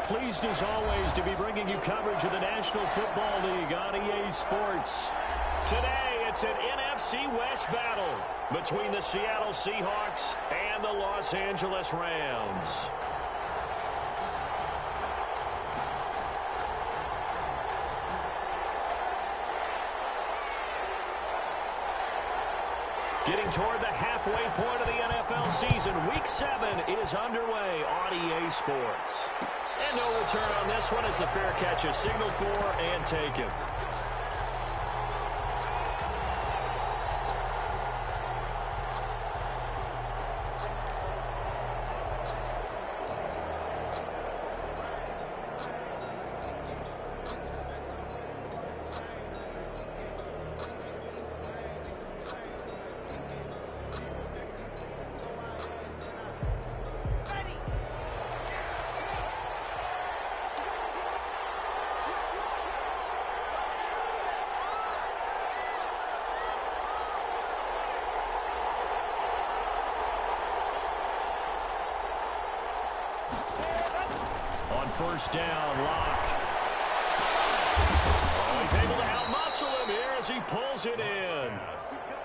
pleased as always to be bringing you coverage of the National Football League on EA Sports. Today, it's an NFC West battle between the Seattle Seahawks and the Los Angeles Rams. Getting toward the halfway point of the NFL season, Week 7 is underway on EA Sports. And no return on this one as the fair catch is signaled for and taken. First down, Locke. Oh, he's able to outmuscle him here as he pulls it in.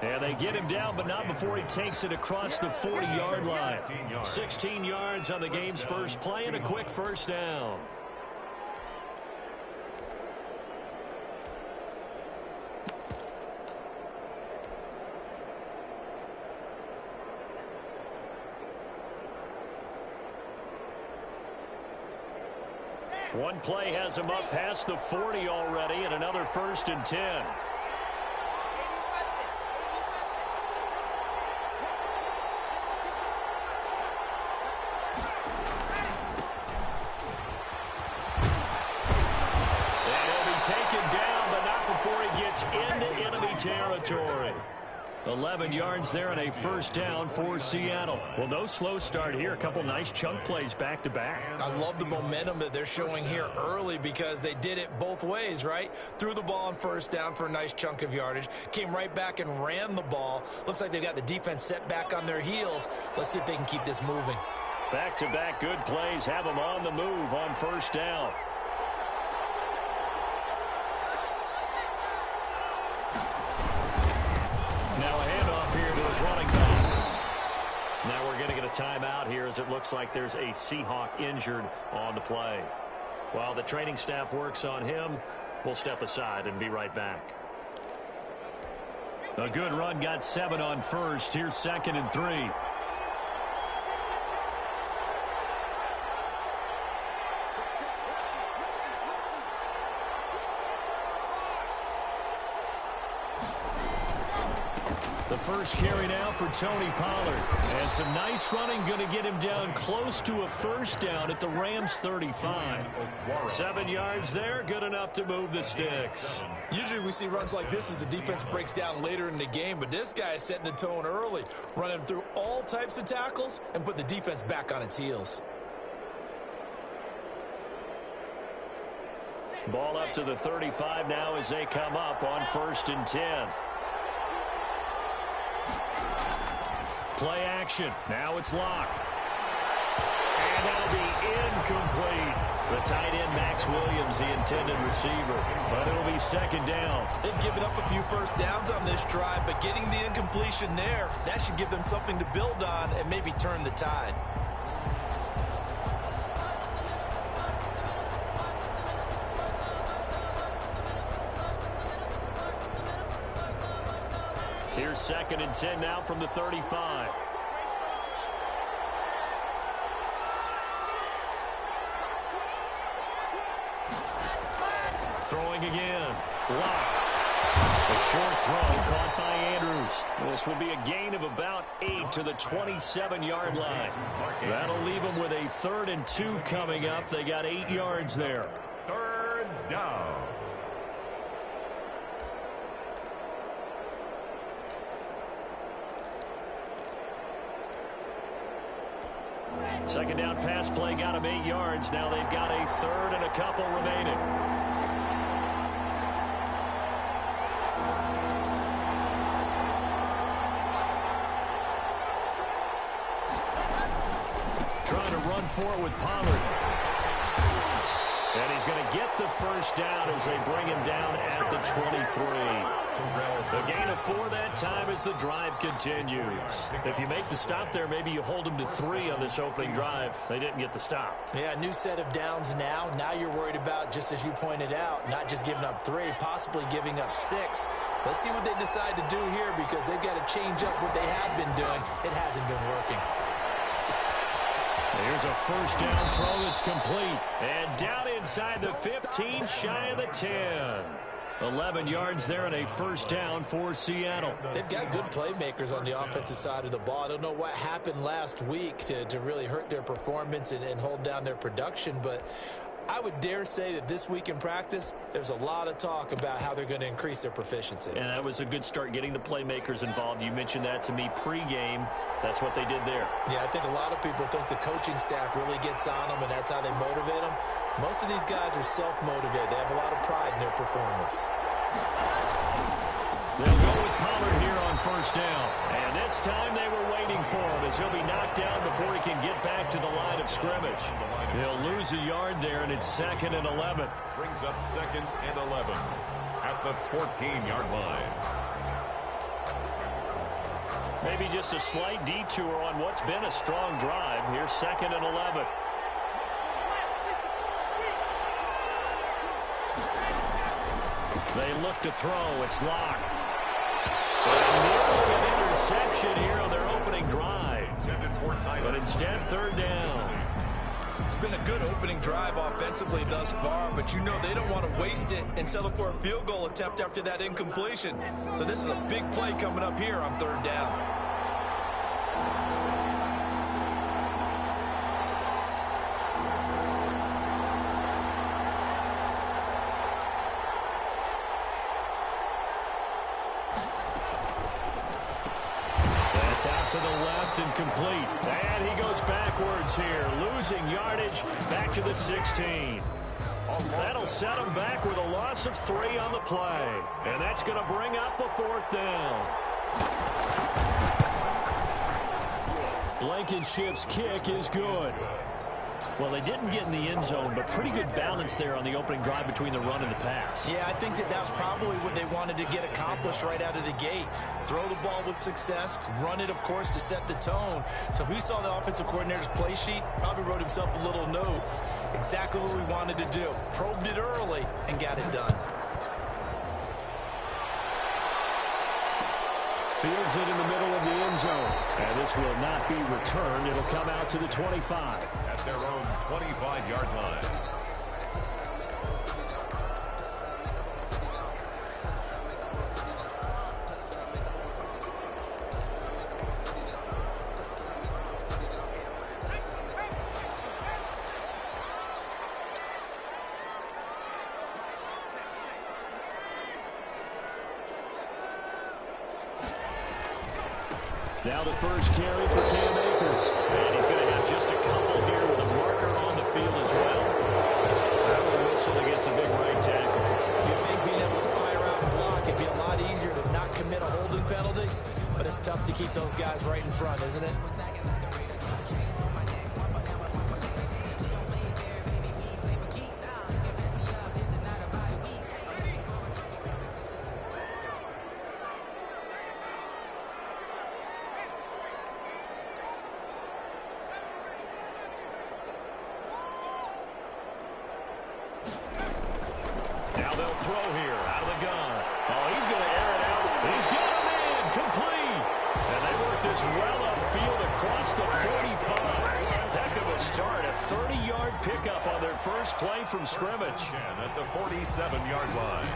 And they get him down, but not before he takes it across the 40-yard line. 16 yards on the game's first play and a quick first down. One play has him up past the 40 already, and another 1st and 10. And he'll be taken down, but not before he gets into enemy territory. 11 yards there and a first down for Seattle. Well, no slow start here. A couple nice chunk plays back-to-back. I love the momentum that they're showing here early because they did it both ways, right? Threw the ball on first down for a nice chunk of yardage. Came right back and ran the ball. Looks like they've got the defense set back on their heels. Let's see if they can keep this moving. Back-to-back good plays have them on the move on first down. Now a handoff here to his running back. Now we're going to get a timeout here as it looks like there's a Seahawk injured on the play. While the training staff works on him, we'll step aside and be right back. A good run, got 7 on first. Here's 2nd and 3. The first carry now for Tony Pollard. And some nice running, going to get him down close to a first down at the Rams' 35. 7 yards there, good enough to move the sticks. Usually we see runs like this as the defense breaks down later in the game, but this guy is setting the tone early, running through all types of tackles and put the defense back on its heels. Ball up to the 35 now as they come up on 1st and 10. Play action. Now it's Locke. And that'll be incomplete. The tight end, Max Williams, the intended receiver. But it'll be 2nd down. They've given up a few first downs on this drive, but getting the incompletion there, that should give them something to build on and maybe turn the tide. Here's 2nd and 10 now from the 35. Throwing again. Locke. A short throw caught by Andrews. This will be a gain of about 8 to the 27-yard line. That'll leave them with a 3rd and 2 coming up. They got 8 yards there. 3rd down. Second down pass play got him 8 yards. Now they've got a 3rd and a couple remaining. Trying to run for it with Pollard. And he's going to get the first down as they bring him down at the 23. The gain of 4 that time as the drive continues. If you make the stop there, maybe you hold them to 3 on this opening drive. They didn't get the stop. Yeah, new set of downs now. Now you're worried about, just as you pointed out, not just giving up 3, possibly giving up 6. Let's see what they decide to do here, because they've got to change up what they have been doing. It hasn't been working. Here's a first down throw that's complete. And down inside the 15, shy of the 10. 11 yards there and a first down for Seattle. They've got good playmakers on the offensive side of the ball. I don't know what happened last week to really hurt their performance and hold down their production, but I would dare say that this week in practice, there's a lot of talk about how they're going to increase their proficiency. And that was a good start, getting the playmakers involved. You mentioned that to me pregame. That's what they did there. Yeah, I think a lot of people think the coaching staff really gets on them, and that's how they motivate them. Most of these guys are self-motivated. They have a lot of pride in their performance. They'll go with Pollard here on first down. And this time they were waiting for him, as he'll be knocked down before he can get back to the line of scrimmage. They'll lose a yard there, and it's 2nd and 11. Brings up 2nd and 11 at the 14-yard line. Maybe just a slight detour on what's been a strong drive. Here's 2nd and 11. They look to throw. It's Locke. Nearly an interception here on their opening drive. But instead, 3rd down. It's been a good opening drive offensively thus far, but you know they don't want to waste it and settle for a field goal attempt after that incompletion. So this is a big play coming up here on 3rd down. Out to the left and complete. And he goes backwards here, losing yardage back to the 16. That'll set him back with a loss of 3 on the play. And that's going to bring up the 4th down. Blankenship's kick is good. Well, they didn't get in the end zone, but pretty good balance there on the opening drive between the run and the pass. Yeah, I think that was probably what they wanted to get accomplished right out of the gate. Throw the ball with success, run it, of course, to set the tone. So who saw the offensive coordinator's play sheet probably wrote himself a little note. Exactly what we wanted to do. Probed it early and got it done. Fields it in the middle of the end zone. And this will not be returned. It'll come out to the 25. At their own 25-yard line. Now the first carry for Cam Akers. And he's going to have just a couple here with a marker on the field as well. That with a whistle against a big right tackle. You'd think being able to fire out and block, it'd be a lot easier to not commit a holding penalty. But it's tough to keep those guys right in front, isn't it? Now they'll throw here out of the gun. Oh, he's going to air it out. He's got him in. Complete. And they work this well upfield across the 45. Heck of a start. A 30-yard pickup on their first play from scrimmage. And at the 47-yard line.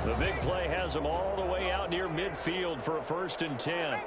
The big play has them all the way out near midfield for a 1st and 10.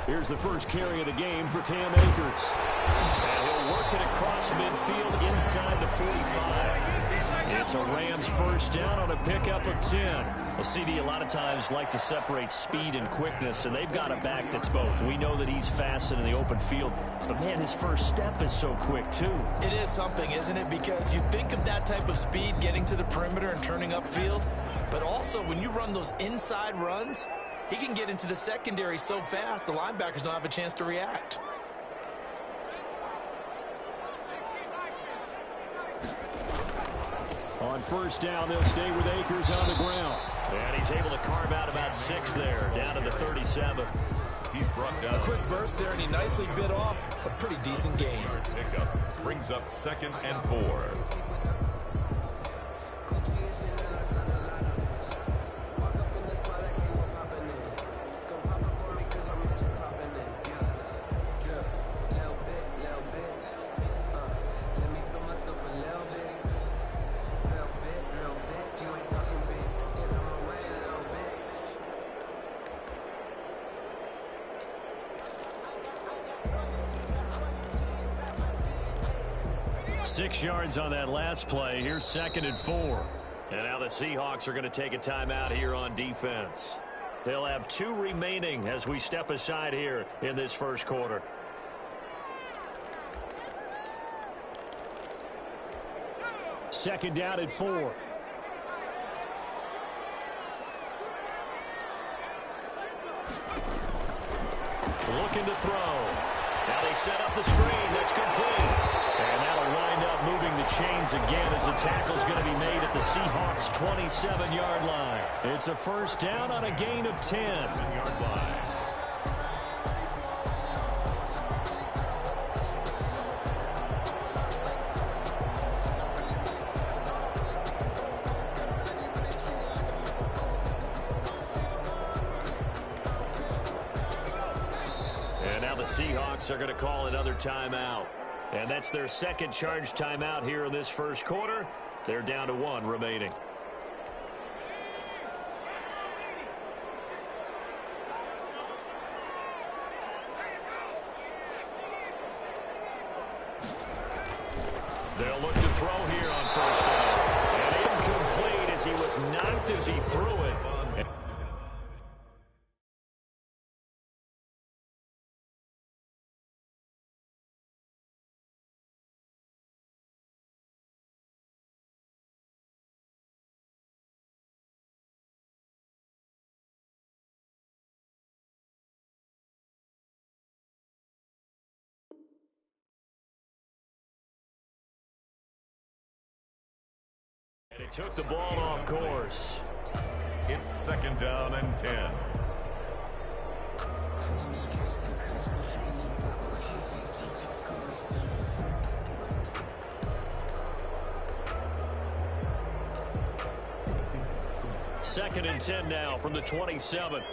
Here's the first carry of the game for Cam Akers. And he'll work it across midfield inside the 45. It's a Rams first down on a pickup of 10. Well, CD, a lot of times like to separate speed and quickness, and they've got a back that's both. We know that he's fast in the open field, but, man, his first step is so quick, too. It is something, isn't it? Because you think of that type of speed getting to the perimeter and turning upfield, but also when you run those inside runs, he can get into the secondary so fast the linebackers don't have a chance to react. On first down, they'll stay with Akers on the ground. And he's able to carve out about 6 there, down to the 37. He's brought down. A quick burst there, and he nicely bit off a pretty decent gain. Pickup brings up 2nd and 4. Six yards on that last play. Here's 2nd and 4. And now the Seahawks are going to take a timeout here on defense. They'll have 2 remaining as we step aside here in this first quarter. Second down at 4. Looking to throw. Now they set up the screen. That's complete. And that'll wind up moving the chains again as the tackle's going to be made at the Seahawks' 27-yard line. It's a first down on a gain of 10. 7-yard line. And now the Seahawks are going to call another timeout. And that's their second charge timeout here in this first quarter. They're down to 1 remaining. They'll look to throw here on first down. And incomplete as he was knocked as he threw it. And it took the ball off course. It's 2nd down and 10. Second and 10 now from the 27.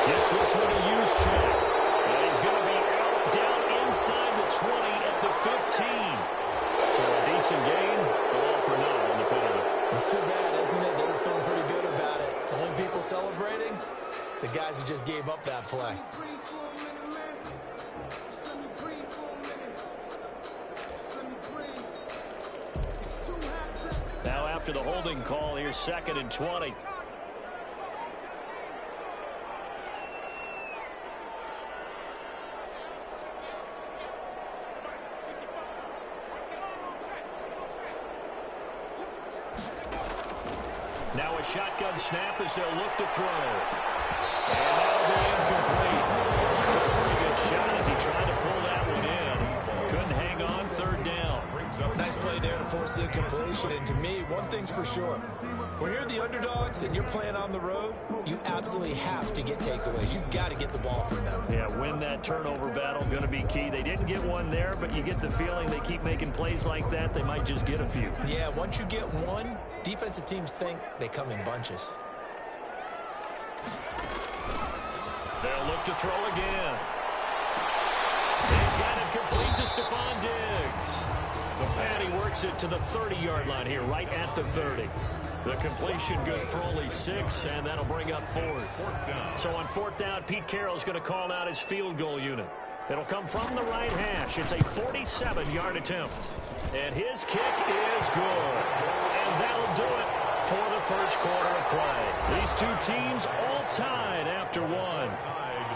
Gets this one a use check. And he's going to be out down inside the 20 at the 15. So a decent gain, but all for naught on the penalty. It's too bad, isn't it? They were feeling pretty good about it. The only people celebrating, the guys who just gave up that play. Now after the holding call, here's 2nd and 20. Now a shotgun snap as they'll look to throw. And that'll be incomplete. Took a pretty good shot as he tried to pull that one in. Couldn't hang on, 3rd down. Nice play there to force the incompletion. And to me, one thing's for sure. When you're the underdogs and you're playing on the road, you absolutely have to get takeaways. You've got to get the ball from them. Yeah, win that turnover battle, going to be key. They didn't get one there, but you get the feeling they keep making plays like that, they might just get a few. Yeah, once you get one, defensive teams think they come in bunches. They'll look to throw again. He's got it complete to Stephon Diggs. And he works it to the 30-yard line here, right at the 30. The completion good for only 6, and that'll bring up 4th. So on 4th down, Pete Carroll's going to call out his field goal unit. It'll come from the right hash. It's a 47-yard attempt. And his kick is good. And that'll do it for the first quarter of play. These two teams all tied after one. Tied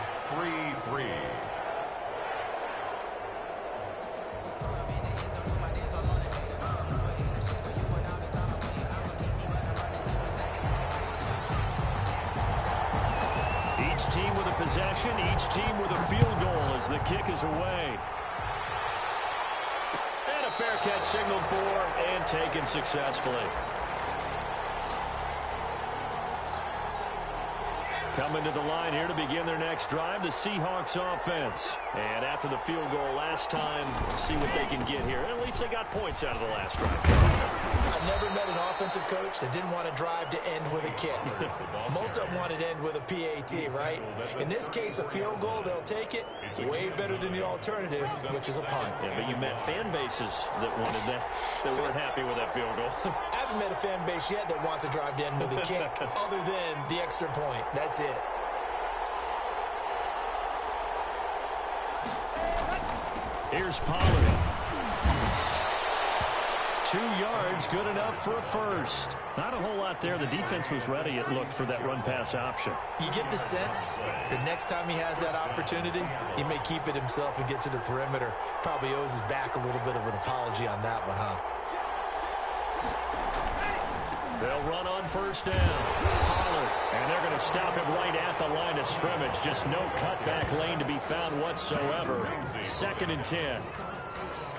3-3. Each team with a possession, each team with a field goal as the kick is away. And a fair catch signaled for and taken successfully. Coming to the line here to begin their next drive, the Seahawks offense. And after the field goal last time, we'll see what they can get here. At least they got points out of the last drive. I've never met an offensive coach that didn't want to drive to end with a kick. Most of them wanted to end with a PAT, right? In this case, a field goal, they'll take it. Way better than the alternative, which is a punt. Yeah, but you met fan bases that wanted that, that weren't happy with that field goal. I haven't met a fan base yet that wants to drive to end with a kick, other than the extra point. That's it. Here's Pollard. 2 yards, good enough for a first. Not a whole lot there. The defense was ready, it looked, for that run-pass option. You get the sense that next time he has that opportunity, he may keep it himself and get to the perimeter. Probably owes his back a little bit of an apology on that one, huh? They'll run on first down. Pollard. And they're going to stop him right at the line of scrimmage. Just no cutback lane to be found whatsoever. 2nd and 10.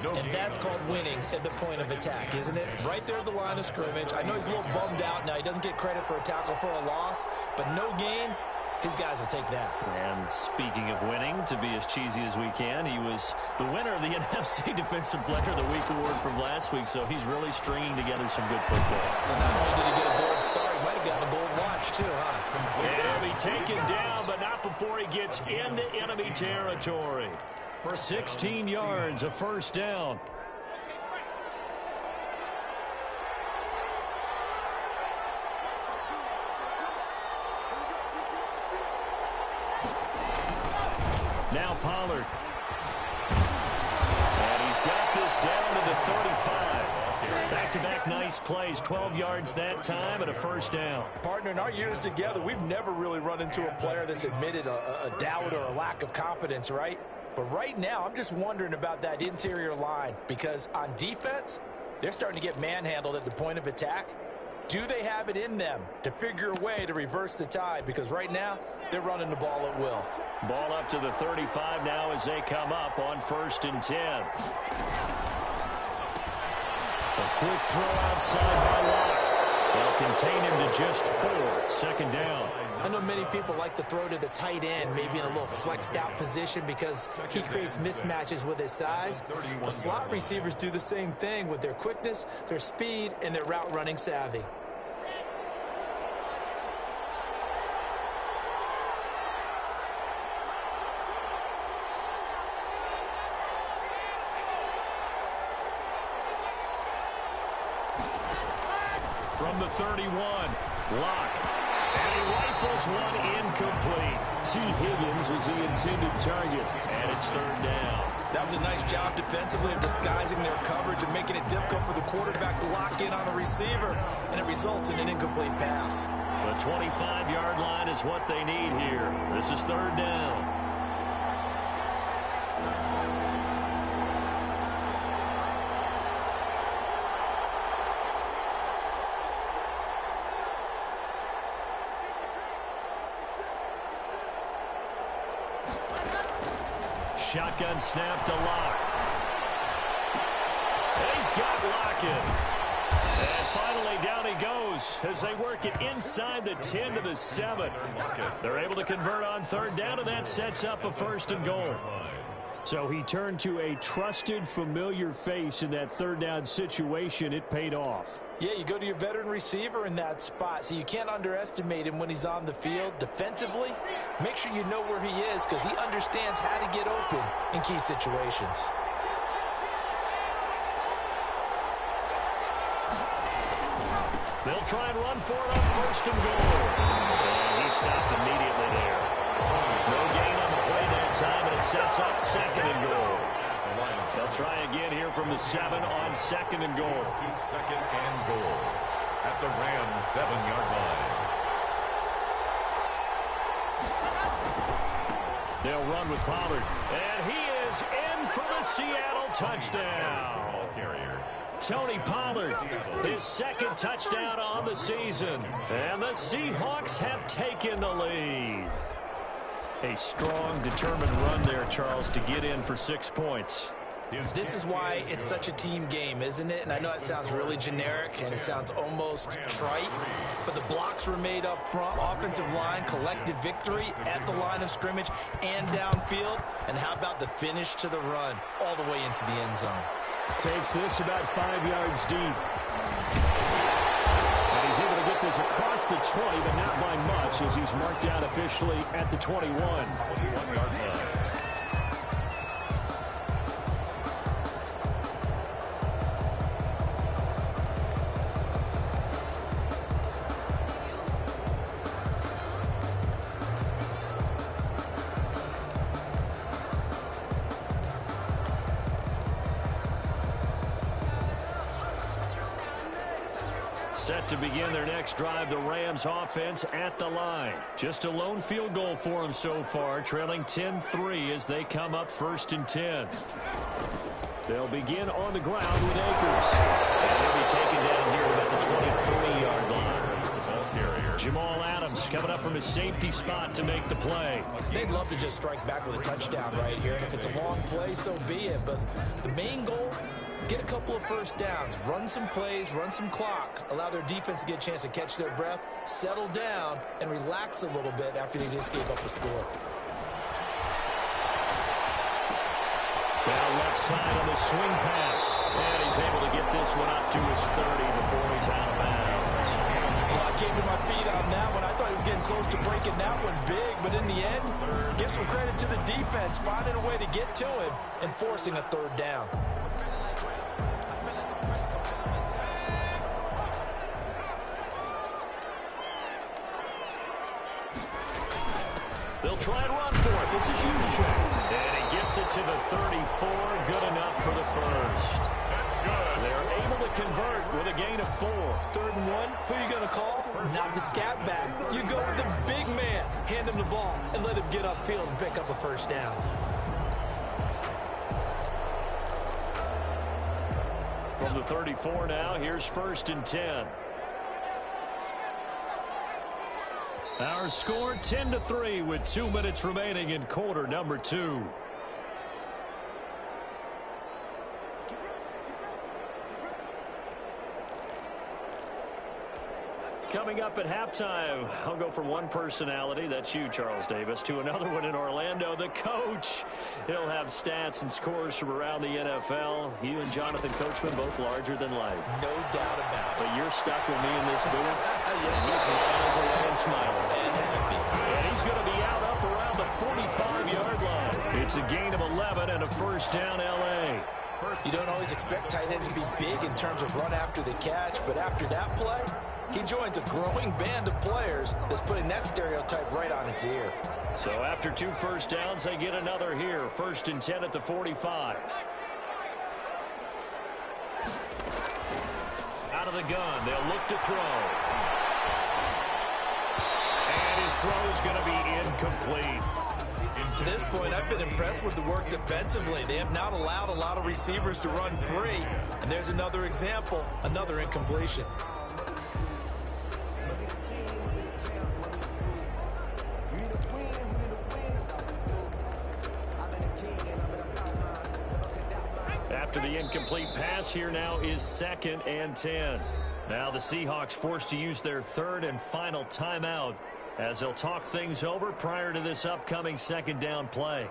And that's called winning at the point of attack, isn't it? Right there at the line of scrimmage. I know he's a little bummed out now. He doesn't get credit for a tackle for a loss, but no gain, his guys will take that. And speaking of winning, to be as cheesy as we can, he was the winner of the NFC Defensive Player of the Week award from last week, so he's really stringing together some good football. So not only did he get a gold star, he might have gotten a gold watch too, huh? And he'll be taken down, but not before he gets into enemy territory. For 16 yards, a first down. Now Pollard. And he's got this down to the 35. Back-to-back nice plays, 12 yards that time and a first down. Partner, in our years together, we've never really run into a player that's admitted a doubt or a lack of confidence, right? But right now, I'm just wondering about that interior line because on defense, they're starting to get manhandled at the point of attack. Do they have it in them to figure a way to reverse the tide? Because right now, they're running the ball at will. Ball up to the 35 now as they come up on 1st and 10. A quick throw outside by Locke. They'll contain him to just 4. 2nd down. I know many people like to throw to the tight end, maybe in a little flexed out position because he creates mismatches with his size. The slot receivers do the same thing with their quickness, their speed, and their route running savvy. From the 31, Locke. And he rifles one incomplete. T. Higgins was the intended target. And it's 3rd down. That was a nice job defensively of disguising their coverage and making it difficult for the quarterback to lock in on a receiver. And it results in an incomplete pass. The 25-yard line is what they need here. This is 3rd down. Shotgun snap to Locke. And he's got Lockett. And finally down he goes as they work it inside the 10 to the 7. They're able to convert on 3rd down, and that sets up a 1st and goal. So he turned to a trusted, familiar face in that 3rd down situation. It paid off. Yeah, you go to your veteran receiver in that spot, so you can't underestimate him when he's on the field. Defensively, make sure you know where he is because he understands how to get open in key situations. They'll try and run for it on 1st and goal. And he stopped immediately there. No gain on the play that time, and it sets up 2nd and goal. They'll try again here from the 7 on 2nd and goal. 2nd and goal at the Rams' 7-yard line. They'll run with Pollard, and he is in for the Seattle touchdown. Ball carrier. Tony Pollard, his 2nd touchdown on the season, and the Seahawks have taken the lead. A strong, determined run there, Charles, to get in for 6 points. This is why it's such a team game, isn't it? And I know it sounds really generic and it sounds almost trite, but the blocks were made up front. Offensive line collected victory at the line of scrimmage and downfield. And how about the finish to the run all the way into the end zone? Takes this about 5 yards deep. And he's able to get this across the 20, but not by much, as he's marked out officially at the 21. 1-yard line. Set to begin their next drive, the Rams offense at the line. Just a lone field goal for them so far, trailing 10-3 as they come up 1st and 10. They'll begin on the ground with Akers. And they'll be taken down here about the 23-yard line. Jamal Adams coming up from his safety spot to make the play. They'd love to just strike back with a touchdown right here, and if it's a long play, so be it. But the main goal, get a couple of first downs, run some plays, run some clock, allow their defense to get a chance to catch their breath, settle down, and relax a little bit after they just gave up the score. Down left side on the swing pass, and he's able to get this one up to his 30 before he's out of bounds. Well, I came to my feet on that one. I thought he was getting close to breaking that one big, but in the end, give some credit to the defense, finding a way to get to him and forcing a 3rd down. They'll try and run for it. This is Juszczyk. And he gets it to the 34. Good enough for the 1st. That's good. They're able to convert with a gain of 4. 3rd and 1, who are you going to call? Not the scat back. You go with the big man. Hand him the ball and let him get upfield and pick up a 1st down. From the 34 now, here's 1st and 10. Our score 10-3 with 2 minutes remaining in quarter number 2. Coming up at halftime, I'll go from one personality, that's you, Charles Davis, to another one in Orlando, the coach. He'll have stats and scores from around the NFL. You and Jonathan Coachman, both larger than life. No doubt about it. But you're stuck with me in this booth. Yes, he's miles away and smiling. And happy. And he's going to be out up around the 45-yard line. It's a gain of 11 and a 1st down, L.A. You don't always expect tight ends to be big in terms of run after the catch, but after that play, he joins a growing band of players that's putting that stereotype right on its ear. So after 2 first downs, they get another here. 1st and 10 at the 45. Out of the gun, they'll look to throw. And his throw is going to be incomplete. To this point, I've been impressed with the work defensively. They have not allowed a lot of receivers to run free. And there's another example, another incompletion. After the incomplete pass, here now is 2nd and 10. Now the Seahawks forced to use their 3rd and final timeout as they'll talk things over prior to this upcoming 2nd down play.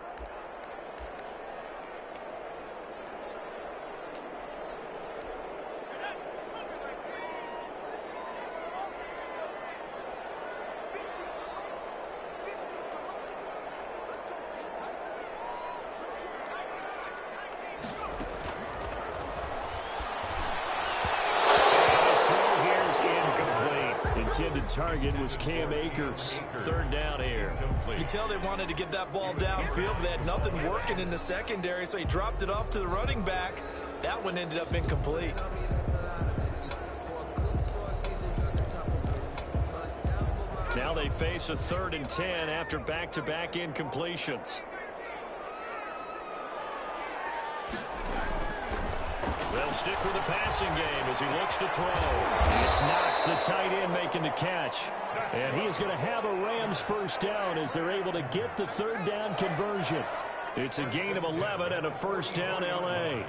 intended target was Cam Akers. Third down here. You can tell they wanted to get that ball downfield, but they had nothing working in the secondary, so he dropped it off to the running back. That one ended up incomplete. Now they face a 3rd and 10 after back-to-back incompletions. They'll stick with the passing game as he looks to throw. It's Knox, the tight end, making the catch. And he is going to have a Rams first down as they're able to get the 3rd down conversion. It's a gain of 11 and a first down L.A.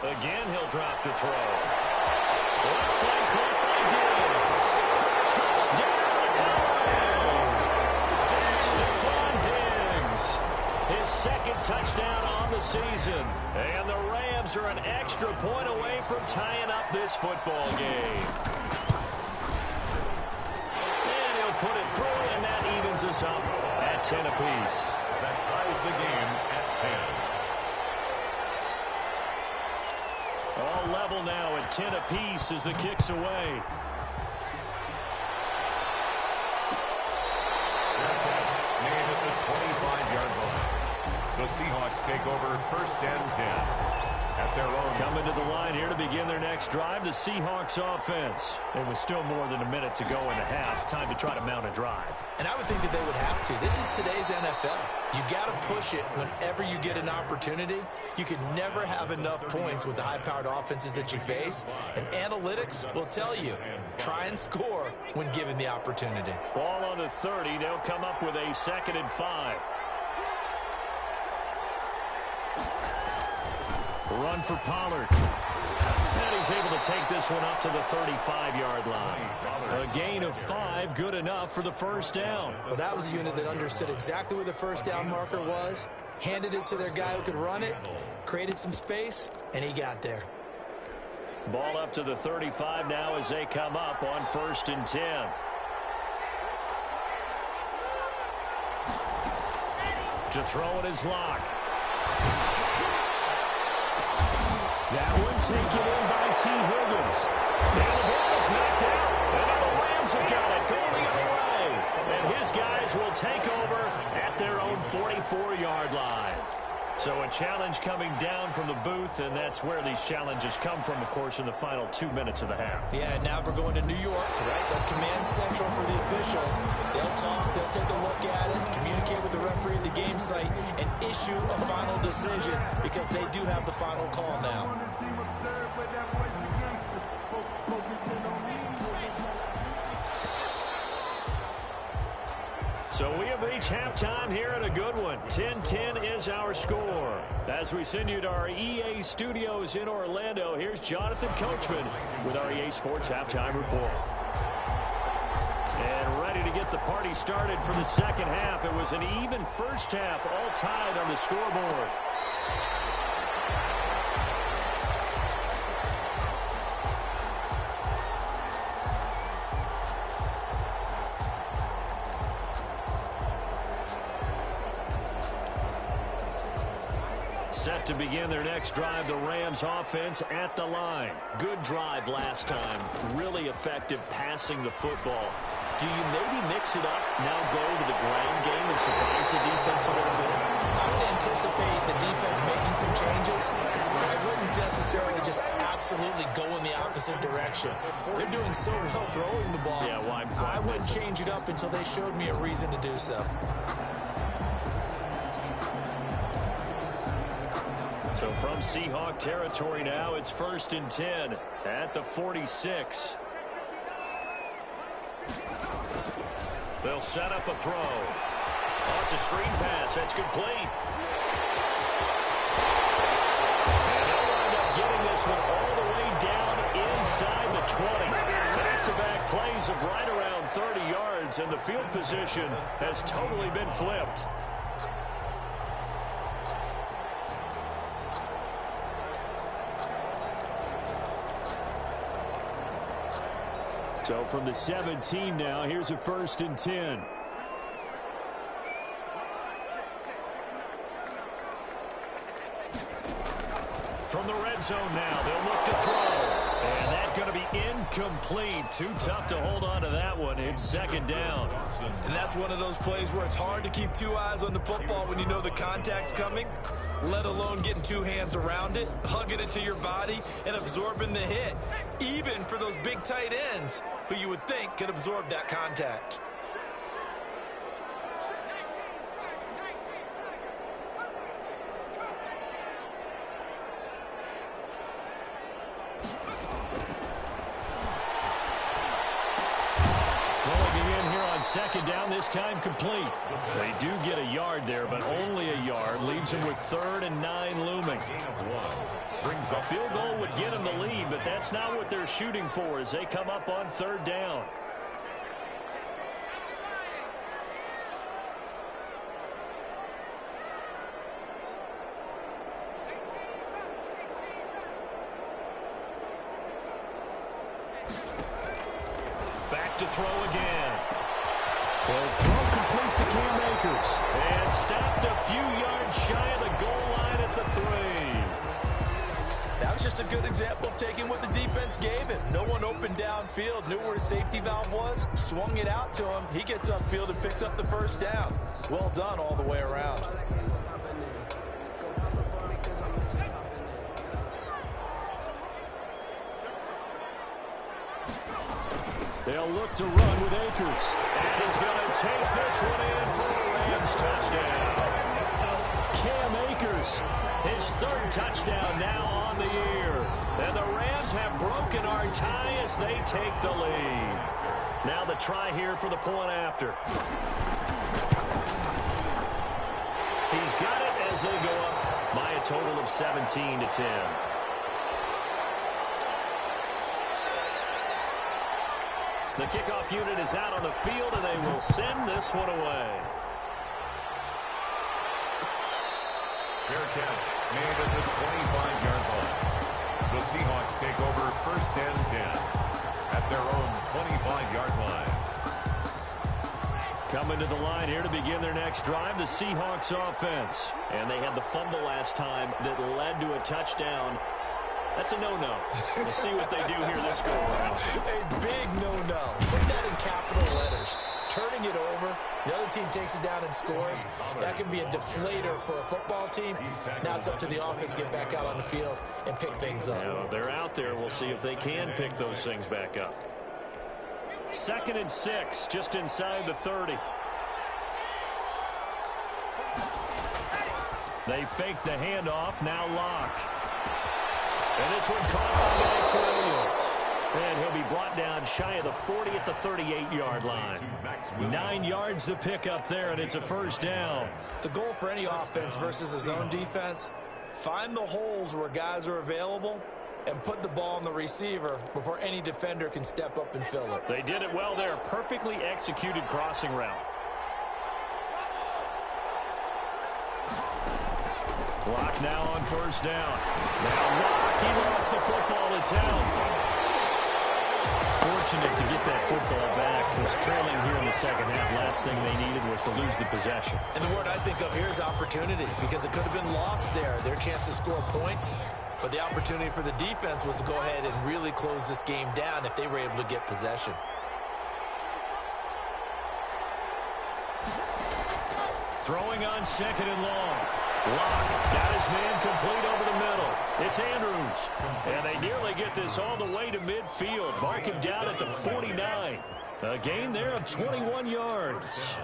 Again, he'll drop to throw. Left side caught by Diggs. Touchdown, L.A. Stephon Diggs. His 2nd touchdown on the season. And the Rams are an extra point away from tying up this football game. And he'll put it through, and that evens us up at 10 apiece. That ties the game at 10. All level now at 10 apiece as the kick's away. Made at the 25-yard line. The Seahawks take over 1st and 10 at their own. Coming to the line here to begin their next drive, the Seahawks offense. It was still more than a minute to go in the half. Time to try to mount a drive. And I would think that they would have to. This is today's NFL. You got to push it whenever you get an opportunity. You can never have enough points with the high-powered offenses that you face. And analytics will tell you, try and score when given the opportunity. Ball on the 30. They'll come up with a 2nd and 5. Run for Pollard. And he's able to take this one up to the 35-yard line. A gain of 5, good enough for the first down. Well, that was a unit that understood exactly where the first down marker was, handed it to their guy who could run it, created some space, and he got there. Ball up to the 35 now as they come up on 1st and 10. To throw it is Locke. That one taken in by T. Higgins. And the ball is knocked out. And now the Rams have got it going the other way. And his guys will take over at their own 44-yard line. So a challenge coming down from the booth, and that's where these challenges come from, of course, in the final 2 minutes of the half. Yeah, now we're going to New York, right? That's command central for the officials. They'll talk, they'll take a look at it, communicate with the referee at the game site, and issue a final decision because they do have the final call now. So we have reached halftime here at a good one. 10-10 is our score. As we send you to our EA studios in Orlando, here's Jonathan Coachman with our EA Sports Halftime Report. And ready to get the party started for the second half. It was an even first half, all tied on the scoreboard. Set to begin their next drive, the Rams offense at the line. Good drive last time. Really effective passing the football. Do you maybe mix it up, now go to the ground game and surprise the defense a little bit? I would anticipate the defense making some changes. I wouldn't necessarily just absolutely go in the opposite direction. They're doing so well throwing the ball. Yeah, why I wouldn't change it up until they showed me a reason to do so. So from Seahawk territory now, it's 1st and 10 at the 46. They'll set up a throw. Oh, it's a screen pass. That's complete. And they'll wind up getting this one all the way down inside the 20. Back-to-back plays of right around 30 yards, and the field position has totally been flipped. So from the 17 now, here's a 1st and 10. From the red zone now, they'll look to throw. And that's going to Incomplete. Too tough to hold on to that one. It's second down. And that's one of those plays where it's hard to keep two eyes on the football when you know the contact's coming, let alone getting two hands around it, hugging it to your body, and absorbing the hit, even for those big tight ends who you would think could absorb that contact. Second down, this time complete. They do get a yard there, but only a yard. Leaves them with 3rd and 9 looming. A field goal would get them the lead, but that's not what they're shooting for as they come up on 3rd down. Back to throw again. Well, throw complete to Cam Akers. And stopped a few yards shy of the goal line at the 3. That was just a good example of taking what the defense gave him. No one open downfield, knew where his safety valve was, swung it out to him. He gets upfield and picks up the first down. Well done all the way around. They'll look to run with Akers. And he's going to take this one in for a Rams touchdown. Cam Akers, his 3rd touchdown now on the year. And the Rams have broken our tie as they take the lead. Now the try here for the point after. He's got it as they go up by a total of 17-10. The kickoff unit is out on the field, and they will send this one away. Fair catch made at the 25-yard line. The Seahawks take over 1st and 10 at their own 25-yard line. Coming to the line here to begin their next drive, the Seahawks offense. And they had the fumble last time that led to a touchdown. That's a no-no. We'll see what they do here this go-around. A big no-no. Put that in capital letters. Turning it over, the other team takes it down and scores. That can be a deflator for a football team. Now it's up to the offense to get back out on the field and pick things up. Yeah, they're out there. We'll see if they can pick those things back up. 2nd and 6, just inside the 30. They fake the handoff, now Locke. And this one caught by Max Williams. And he'll be brought down shy of the 40 at the 38-yard line. 9 yards to pick up there, and it's a first down. The goal for any offense versus a zone defense, find the holes where guys are available and put the ball on the receiver before any defender can step up and fill it. They did it well there. Perfectly executed crossing route. Locke now on first down. Now Locke, he lost the football. It's out. Fortunate to get that football back. Was trailing here in the second half. Last thing they needed was to lose the possession. And the word I think of here is opportunity, because it could have been lost there. Their chance to score points. But the opportunity for the defense was to go ahead and really close this game down if they were able to get possession. Throwing on 2nd and long. Locke got his man complete over the middle. It's Andrews. And they nearly get this all the way to midfield. Mark him down at the 49. A gain there of 21 yards.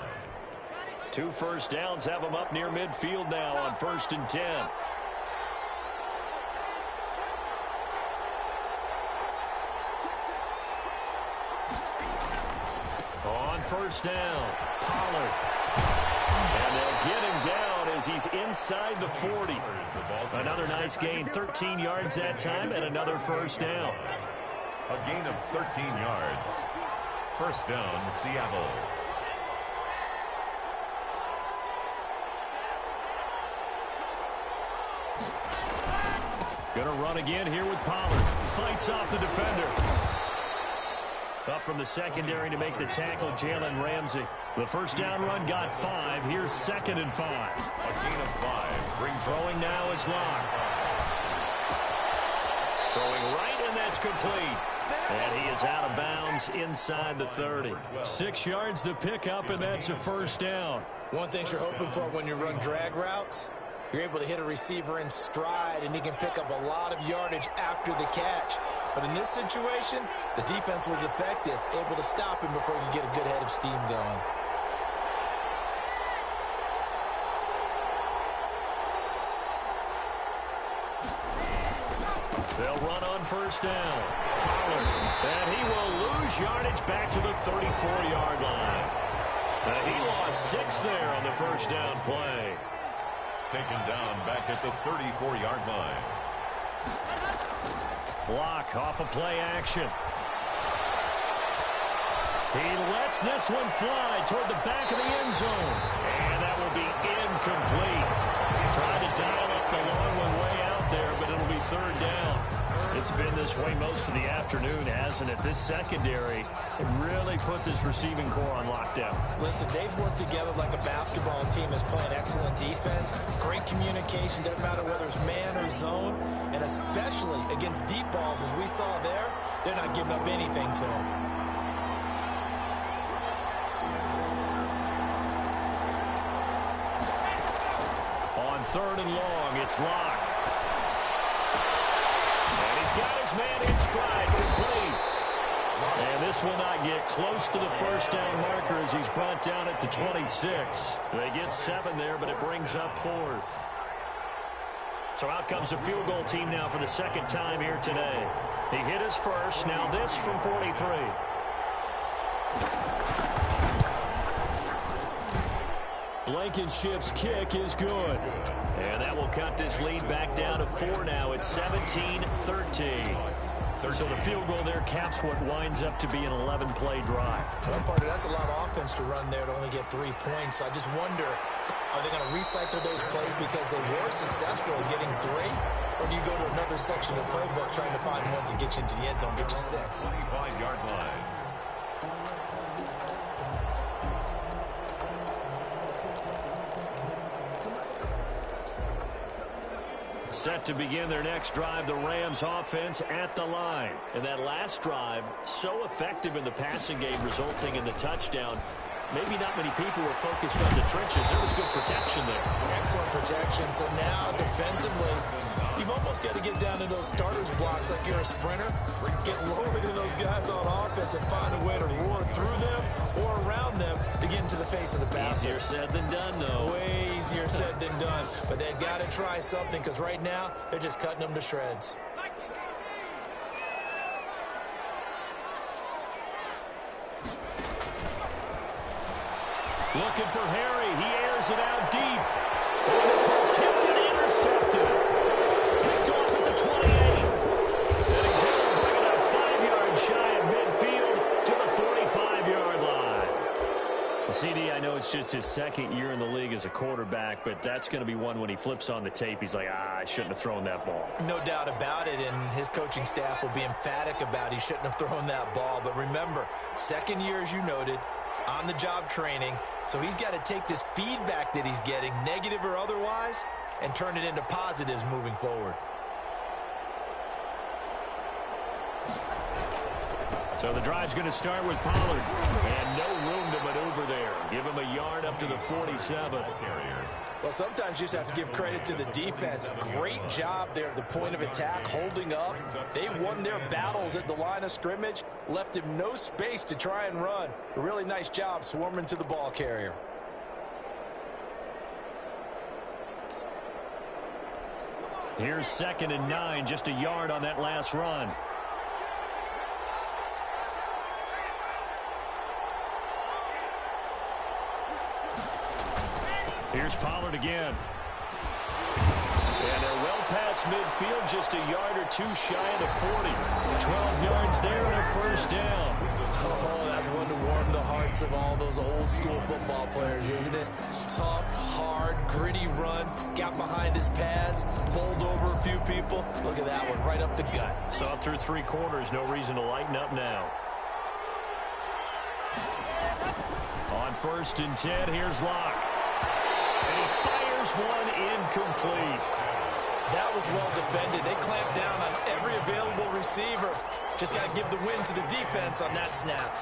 2 first downs have them up near midfield now on 1st and 10. On first down, Pollard. And they'll get him down as he's inside the 40. Another nice gain, 13 yards that time, and another first down. A gain of 13 yards. First down, Seattle. Gonna run again here with Pollard. Fights off the defender. Up from the secondary to make the tackle, Jalen Ramsey. The first down run got 5. Here's 2nd and 5. A gain of 5. Throwing now is Locke. Throwing right, and that's complete. And he is out of bounds inside the 30. 6 yards to pick up, and that's a first down. One thing you're hoping for when you run drag routes, you're able to hit a receiver in stride, and he can pick up a lot of yardage after the catch. But in this situation, the defense was effective, able to stop him before he could get a good head of steam going. They'll run on first down. Pollard, and he will lose yardage back to the 34-yard line. He lost 6 there on the first down play. Taken down back at the 34-yard line. Block off of play action. He lets this one fly toward the back of the end zone. And that will be incomplete. Tried to dial up the long one way out there, but it'll be third down. It's been this way most of the afternoon, hasn't it? This secondary really put this receiving core on lockdown. Listen, they've worked together like a basketball team that's playing excellent defense. Great communication, doesn't matter whether it's man or zone. And especially against deep balls, as we saw there, they're not giving up anything to them. On third and long, it's Locke. And he's got his man in stride, complete. And this will not get close to the first down marker as he's brought down at the 26. They get 7 there, but it brings up 4th. So out comes a field goal team now for the second time here today. He hit his first, now this from 43. Blankenship's kick is good. And that will cut this lead back down to 4 now. It's 17-13. So the field goal there caps what winds up to be an 11-play drive. One part of that's a lot of offense to run there to only get 3 points. So I just wonder, are they going to recycle those plays because they were successful in getting 3? Or do you go to another section of the playbook trying to find ones that get you into the end zone, get you 6? 25-yard line. Set to begin their next drive, the Rams offense at the line. And that last drive, so effective in the passing game, resulting in the touchdown. Maybe not many people were focused on the trenches. There was good protection there. Excellent protection. So now, defensively, you've almost got to get down to those starters blocks like you're a sprinter. Get lower than those guys on offense and find a way to roar through them or around them to get into the face of the passer. Easier said than done, though. Way easier said than done. But they've got to try something because right now, they're just cutting them to shreds. Looking for Harry. He airs it out deep. And this ball's tipped and intercepted. Picked off at the 28. And he's able to bring it up 5 yards shy of midfield to the 45-yard line. CD, I know it's just his second year in the league as a quarterback, but that's going to be one when he flips on the tape. He's like, I shouldn't have thrown that ball. No doubt about it, and his coaching staff will be emphatic about he shouldn't have thrown that ball. But remember, second year, as you noted, on-the-job training, so he's got to take this feedback that he's getting, negative or otherwise, and turn it into positives moving forward. So the drive's going to start with Pollard, and no room to maneuver there. Give him a yard up to the 47. Well, sometimes you just have to give credit to the defense. Great job there at the point of attack, holding up. They won their battles at the line of scrimmage, left him no space to try and run. A really nice job swarming to the ball carrier. Here's 2nd and 9, just a yard on that last run. Here's Pollard again. And they're well past midfield, just a yard or 2 shy of the 40. 12 yards there and a first down. Oh, that's one to warm the hearts of all those old school football players, isn't it? Tough, hard, gritty run, got behind his pads, bowled over a few people. Look at that one, right up the gut. Saw through 3 quarters, no reason to lighten up now. On 1st and 10, here's Locke. And he fires one incomplete. That was well defended. They clamped down on every available receiver. Just got to give the win to the defense on that snap.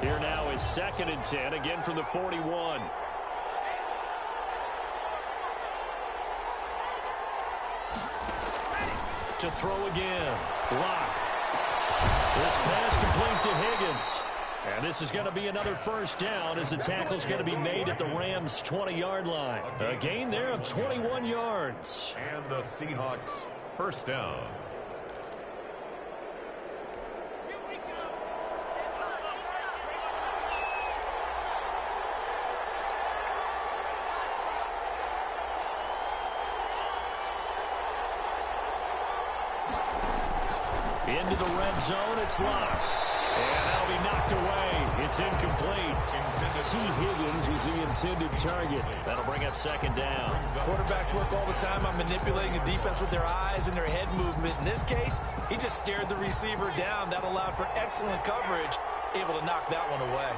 Here now is 2nd and 10, again from the 41. To throw again. Lock. This pass complete to Higgins. And this is going to be another first down as the tackle's going to be made at the Rams' 20-yard line. A gain there of 21 yards. And the Seahawks first down. Into the red zone, it's Lock. And that'll be knocked away. It's incomplete. T. Higgins was the intended target. That'll bring up 2nd down. Quarterbacks work all the time on manipulating the defense with their eyes and their head movement. In this case, he just stared the receiver down. That allowed for excellent coverage, able to knock that one away.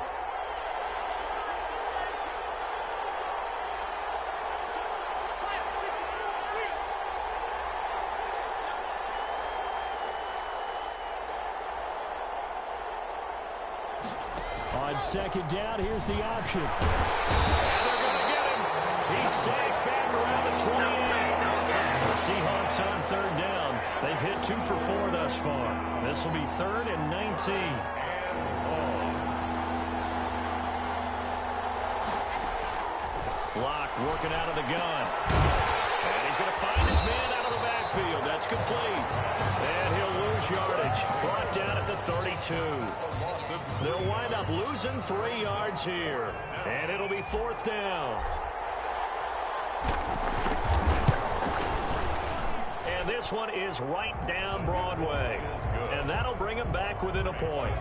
On 2nd down, here's the option. And they're going to get him. He's safe back around the 28. The Seahawks on 3rd down. They've hit 2 for 4 thus far. This will be 3rd and 19. Lock working out of the gun. And he's going to find his man out of the backfield. That's complete. And he'll lose yardage. Brought down at the 32. They'll wind up losing 3 yards here. And it'll be 4th down. And this one is right down Broadway. And that'll bring him back within a point.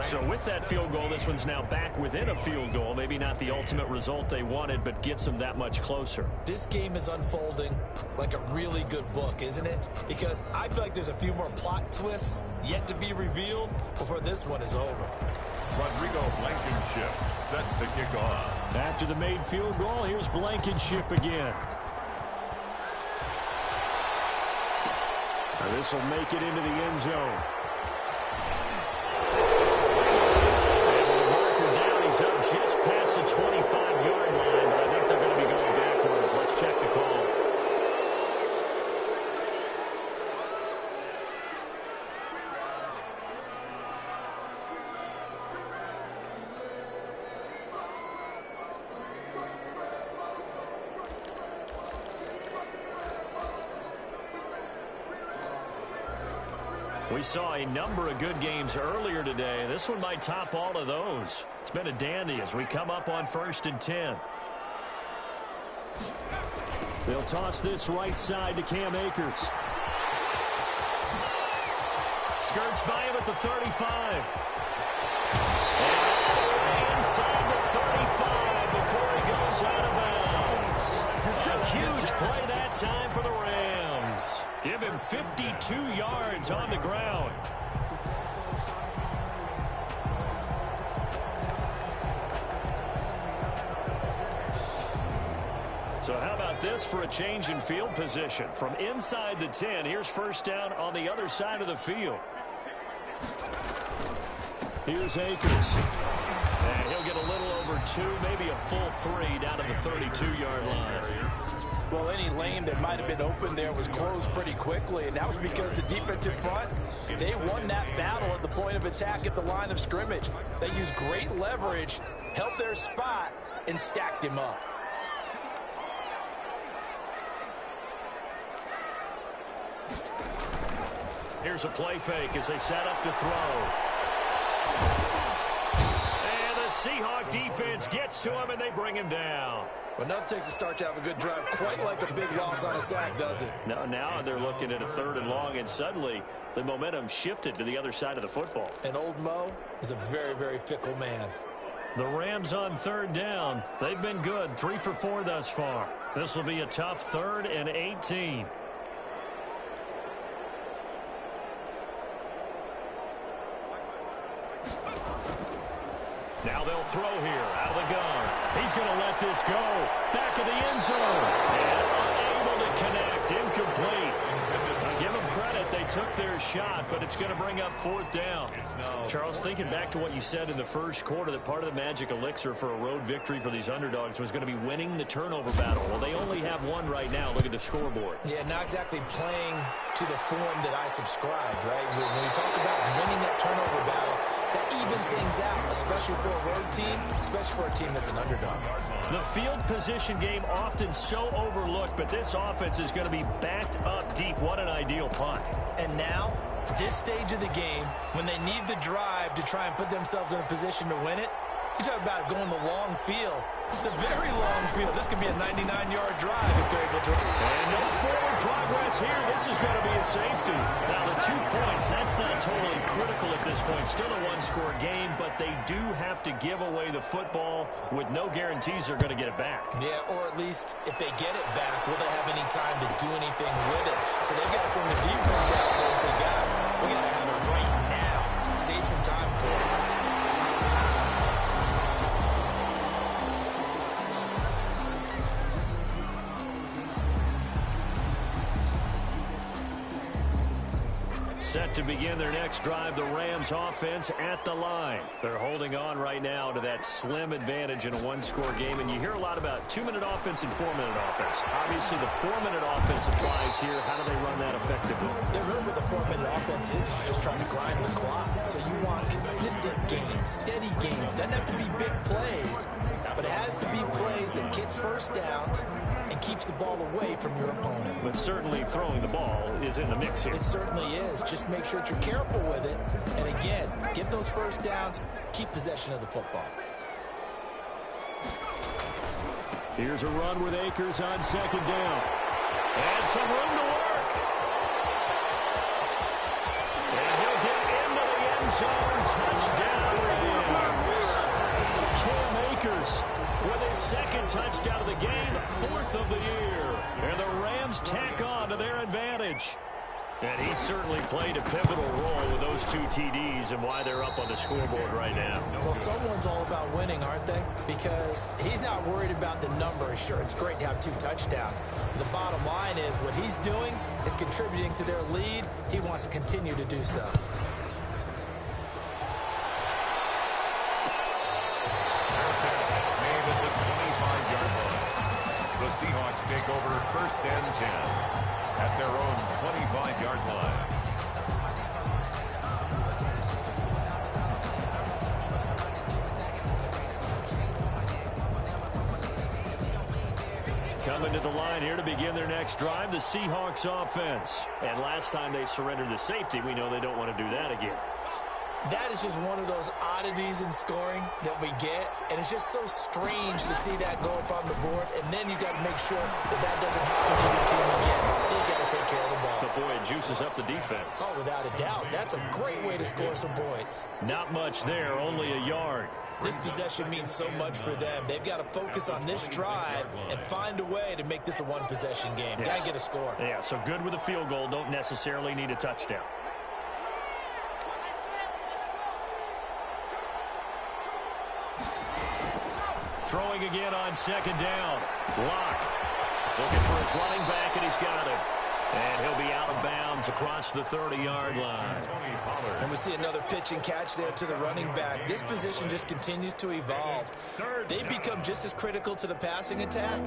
So with that field goal, this one's now back within a field goal. Maybe not the ultimate result they wanted, but gets them that much closer. This game is unfolding like a really good book, isn't it? Because I feel like there's a few more plot twists yet to be revealed before this one is over. Rodrigo Blankenship set to kick off. After the made field goal, here's Blankenship again. Now this will make it into the end zone. And the marker down, he's up just past the 25-yard line, but I think they're going to be going backwards. Let's check the call. We saw a number of good games earlier today. This one might top all of those. It's been a dandy as we come up on 1st and 10. They'll toss this right side to Cam Akers. Skirts by him at the 35. And inside the 35 before he goes out of bounds. A huge play that time for the Rams. Give him 52 yards on the ground. So how about this for a change in field position? From inside the 10, here's 1st down on the other side of the field. Here's Akers. And he'll get a little over 2, maybe a full 3 down to the 32-yard line. Well, any lane that might have been open there was closed pretty quickly, and that was because the defensive front, they won that battle at the point of attack at the line of scrimmage. They used great leverage, held their spot, and stacked him up. Here's a play fake as they set up to throw. And the Seahawk defense gets to him, and they bring him down. Well, enough takes a start to have a good drive, quite like a big loss on a sack, does it? Now they're looking at a 3rd and long, and suddenly the momentum shifted to the other side of the football. And old Mo is a very, very fickle man. The Rams on 3rd down. They've been good, 3 for 4 thus far. This will be a tough 3rd and 18. Now they'll throw here out of the gun. He's going to let this go. Back of the end zone. And unable to connect. Incomplete. Now, give them credit. They took their shot, but it's going to bring up 4th down. Charles, thinking back to what you said in the first quarter, that part of the magic elixir for a road victory for these underdogs was going to be winning the turnover battle. Well, they only have one right now. Look at the scoreboard. Yeah, not exactly playing to the form that I subscribed, right? When we talk about winning that turnover battle, that evens things out, especially for a road team, especially for a team that's an underdog. The field position game often so overlooked, but this offense is going to be backed up deep. What an ideal punt. And now, this stage of the game, when they need the drive to try and put themselves in a position to win it, you talk about going the long field, the very long field. This could be a 99-yard drive if they're able to. And no forward progress here. This is going to be a safety. Now, the 2 points, that's not totally critical at this point. Still a one-score game, but they do have to give away the football with no guarantees they're going to get it back. Yeah, or at least if they get it back, will they have any time to do anything with it? So they've got to send the defense out there and say, guys, we got to have it right now. Save some time for us. Set to begin their next drive, the Rams offense at the line. They're holding on right now to that slim advantage in a one-score game, and you hear a lot about 2-minute offense and 4-minute offense. Obviously, the 4-minute offense applies here. How do they run that effectively? Yeah, really what the 4-minute offense is just trying to grind the clock. So you want consistent gains, steady gains. Doesn't have to be big plays, but it has to be plays that gets first downs and keeps the ball away from your opponent. But certainly throwing the ball is in the mix here. It certainly is. Just make sure that you're careful with it. And again, get those first downs, keep possession of the football. Here's a run with Akers on 2nd down. And some room to work. And he'll get into the end zone. Touchdown, Rams. Cam Akers with his 2nd touchdown of the game, 4th of the year. And the Rams tack on to their advantage. And he certainly played a pivotal role with those 2 TDs and why they're up on the scoreboard right now. Well, someone's all about winning, aren't they? Because he's not worried about the number. Sure, it's great to have 2 touchdowns. But the bottom line is what he's doing is contributing to their lead. He wants to continue to do so. Made at the 25-yard line. The Seahawks take over 1st and 10. At their own 25-yard line. Coming to the line here to begin their next drive, the Seahawks offense. And last time they surrendered the safety, we know they don't want to do that again. That is just one of those oddities in scoring that we get, and it's just so strange to see that go up on the board, and then you got to make sure that that doesn't happen to your team again. They've got to take care of the ball. But boy, it juices up the defense. Oh, without a doubt. That's a great way to score some points. Not much there, only a yard. This possession means so much for them. They've got to focus on this drive and find a way to make this a one-possession game. Yes. Got to get a score. Yeah, so good with a field goal, don't necessarily need a touchdown. Throwing again on 2nd down. Lock. Looking for his running back, and he's got him. And he'll be out of bounds across the 30-yard line. And we see another pitch and catch there to the running back. This position just continues to evolve. They've become just as critical to the passing attack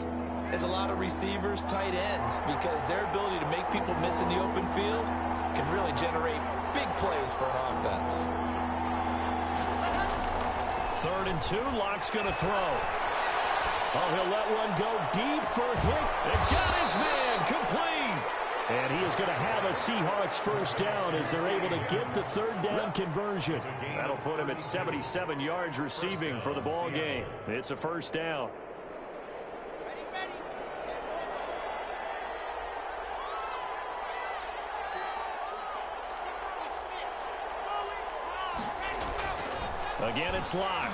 as a lot of receivers, tight ends, because their ability to make people miss in the open field can really generate big plays for an offense. 3rd and 2, Lock's going to throw. Oh, he'll let one go deep for a hit. They've got his man complete. And he is going to have a Seahawks first down as they're able to get the 3rd down conversion. That'll put him at 77 yards receiving for the ball game. It's a first down. Again, it's Lock.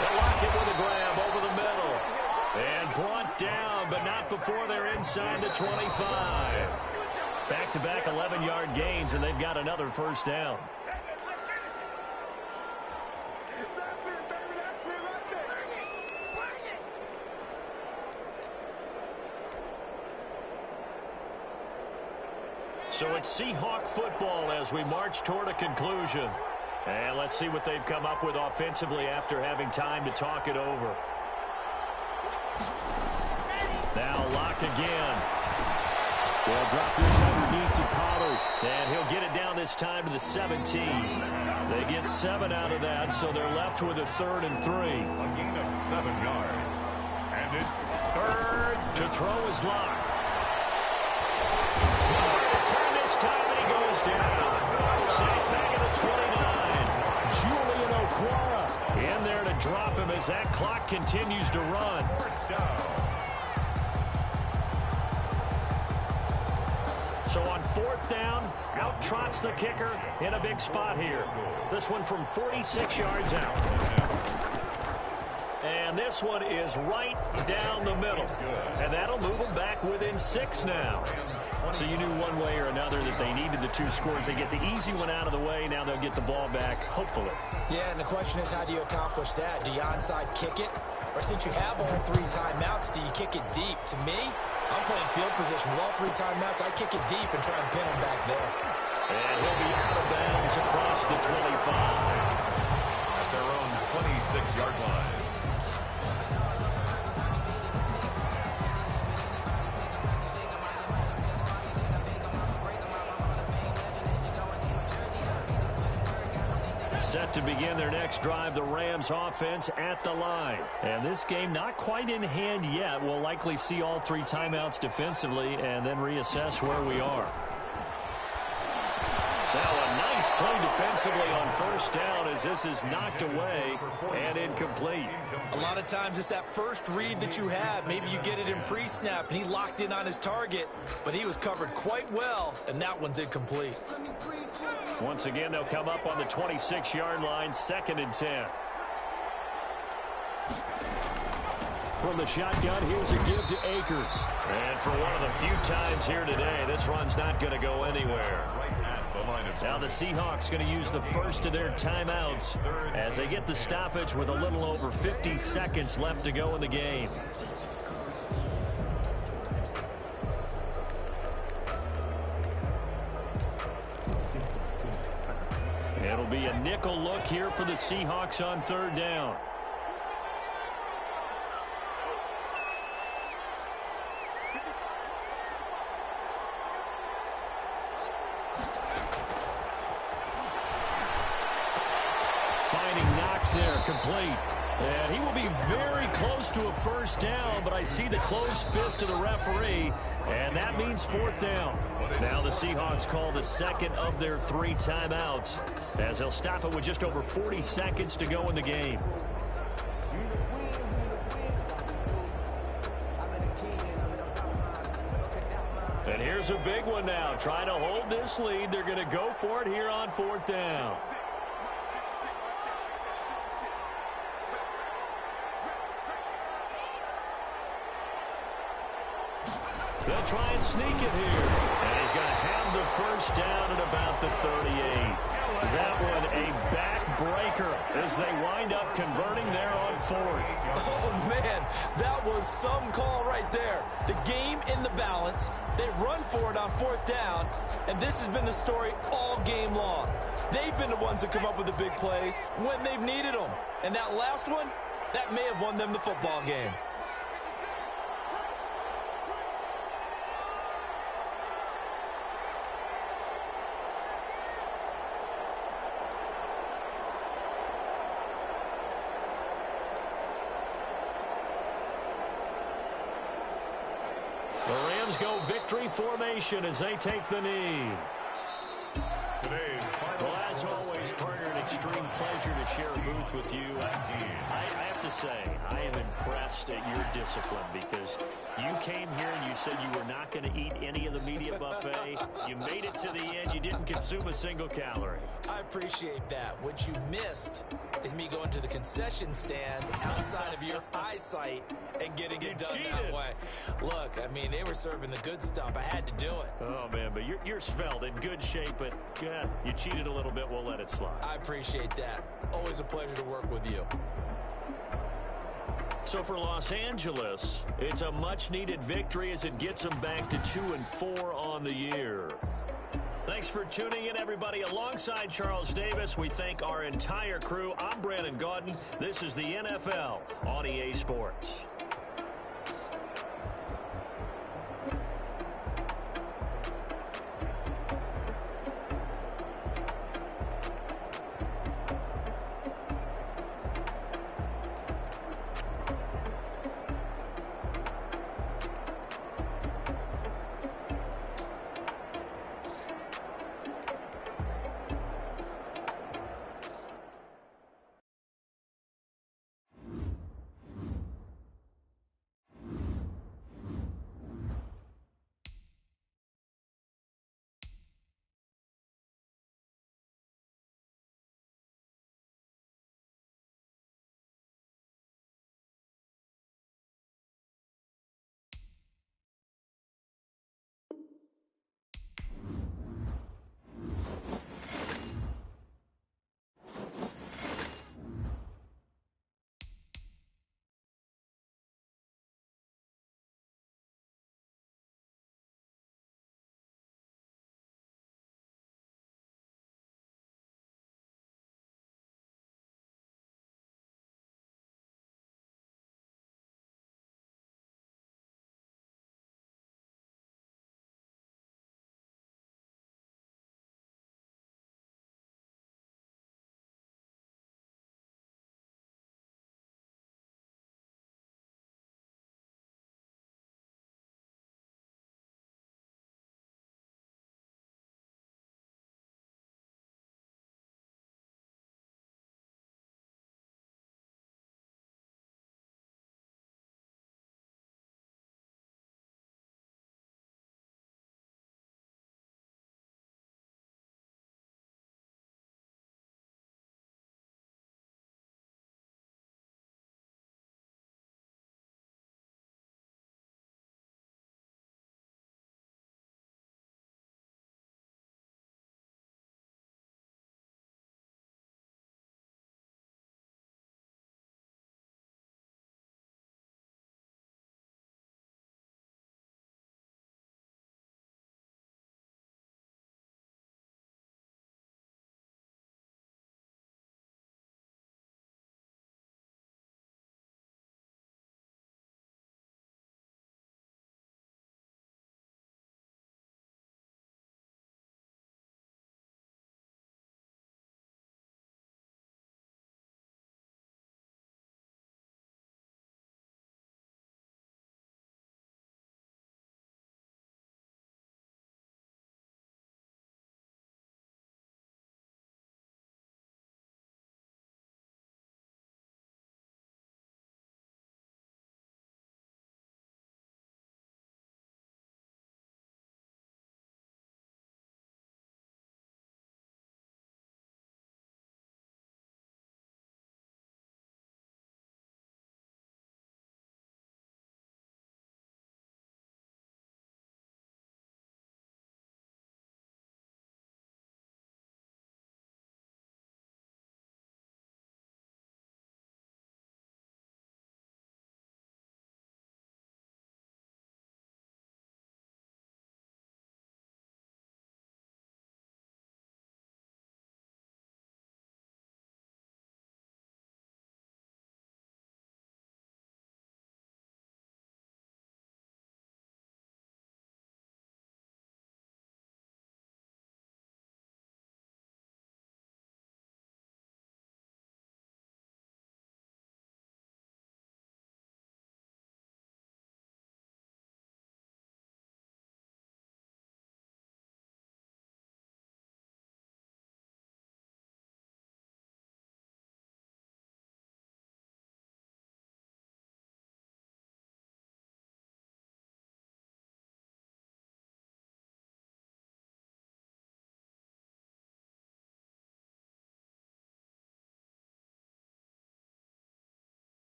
They'll lock it with a grab over the middle. And brought down, but not before they're inside the 25. Back-to-back 11-yard gains, and they've got another first down. So it's Seahawk football as we march toward a conclusion. And let's see what they've come up with offensively after having time to talk it over. Now Locke again. They'll drop this underneath to Pollard. And he'll get it down this time to the 17. They get 7 out of that, so they're left with a 3rd and 3. A gain of 7 yards. And it's 3rd. To throw is Locke. Return this time, and he goes down. Safe back at the 29. Julian Okwara in there to drop him as that clock continues to run. 4th down. So on 4th down, out trots the kicker in a big spot here. This one from 46 yards out. And this one is right down the middle. And that'll move them back within 6 now. So you knew one way or another that they needed the 2 scores. They get the easy one out of the way. Now they'll get the ball back, hopefully. Yeah, and the question is, how do you accomplish that? Do you onside kick it? Or since you have all 3 timeouts, do you kick it deep? To me, I'm playing field position. With all 3 timeouts, I kick it deep and try and pin them back there. And he'll be out of bounds across the 25. At their own 26-yard line. Set to begin their next drive, the Rams offense at the line. And this game not quite in hand yet. We'll likely see all 3 timeouts defensively and then reassess where we are. Now a nice play defensively on 1st down as this is knocked away and incomplete. A lot of times it's that first read that you have. Maybe you get it in pre-snap and he locked in on his target, but he was covered quite well, and that one's incomplete. Once again, they'll come up on the 26-yard line, 2nd and 10. From the shotgun, here's a give to Akers. And for one of the few times here today, this run's not going to go anywhere. Now the Seahawks going to use the first of their timeouts as they get the stoppage with a little over 50 seconds left to go in the game. It'll be a nickel look here for the Seahawks on 3rd down. Finding Knox there, complete. And he will be very close to a 1st down, but I see the closed fist of the referee, and that means 4th down. Now the Seahawks call the 2nd of their 3 timeouts as they'll stop it with just over 40 seconds to go in the game. And here's a big one now. Trying to hold this lead. They're going to go for it here on 4th down. They'll try and sneak it here. And he's going to have the 1st down at about the 38. That one a backbreaker as they wind up converting there on 4th. Oh, man, that was some call right there. The game in the balance. They run for it on 4th down, and this has been the story all game long. They've been the ones that come up with the big plays when they've needed them. And that last one, that may have won them the football game. The Rams go victory formation as they take the knee. Well, as always, partner, an extreme pleasure to share a booth with you. I have to say, I am impressed at your discipline because you came here and you said you were not going to eat any of the media buffet. You made it to the end. You didn't consume a single calorie. I appreciate that. What you missed is me going to the concession stand outside of your eyesight and getting it done that way. Look, I mean, they were serving the good stuff. I had to do it. Oh, man, but you're svelte, in good shape, but yeah, you cheated a little bit. We'll let it slide. I appreciate that. Always a pleasure to work with you. So for Los Angeles, it's a much-needed victory as it gets them back to 2-4 on the year. Thanks for tuning in, everybody. Alongside Charles Davis, we thank our entire crew. I'm Brandon Gaudin. This is the NFL on EA Sports.